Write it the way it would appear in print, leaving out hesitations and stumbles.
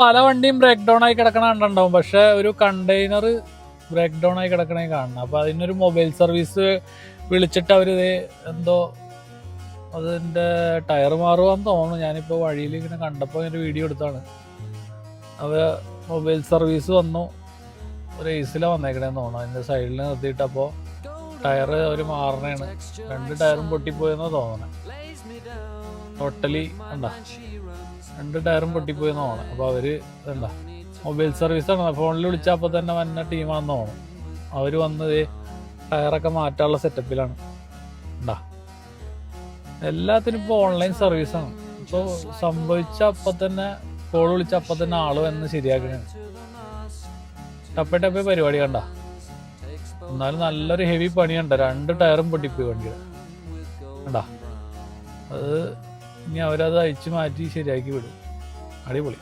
പല വണ്ടിയും break down ആയി കിടക്കണ കണ്ടുണ്ടാവും, പക്ഷെ ഒരു കണ്ടെയ്നർ ബ്രേക്ക് ഡൗൺ ആയി കിടക്കണേ കാണണം. അപ്പോൾ അതിനൊരു മൊബൈൽ സർവീസ് വിളിച്ചിട്ട് അവർ എന്തോ അതിൻ്റെ ടയർ മാറുവാന്ന് തോന്നുന്നു. ഞാനിപ്പോൾ വഴിയിൽ ഇങ്ങനെ കണ്ടപ്പോൾ ഒരു വീഡിയോ എടുത്താണ്. അവ മൊബൈൽ സർവീസ് വന്നു, ഒരു ഏസിലാണ് വന്നേക്കണേന്ന് തോന്നുന്നു. അതിൻ്റെ സൈഡിൽ നിർത്തിയിട്ടപ്പോൾ ടയർ അവർ മാറണേണ്. 2 ടയറും പൊട്ടിപ്പോയെന്ന് തോന്നണം. ടോട്ടലി എന്താ 2 ടയറും പൊട്ടിപ്പോയെന്ന് തോന്നണം. അപ്പോൾ അവർ എന്താ മൊബൈൽ സർവീസാണ്, ഫോണിൽ വിളിച്ചാൽ അപ്പോൾ തന്നെ വന്ന ടീമാണെന്ന് തോന്നുന്നു. അവർ വന്നത് ടയറൊക്കെ മാറ്റാനുള്ള സെറ്റപ്പിലാണ്. ഉണ്ടാ എല്ലാത്തിനും ഇപ്പോൾ ഓൺലൈൻ സർവീസാണ്. ഇപ്പോൾ സംഭവിച്ച അപ്പം തന്നെ കോൾ വിളിച്ച അപ്പം തന്നെ ആള് വന്ന് ശരിയാക്കണേ. ടപ്പേ പരിപാടി കണ്ട. എന്നാലും നല്ലൊരു ഹെവി പണിയുണ്ട്. 2 ടയറും പൊട്ടിപ്പോയി വണ്ടിയുടെ കണ്ടാ. അത് ഇനി അവരത് അഴിച്ചു മാറ്റി ശരിയാക്കി വിടും. അടിപൊളി.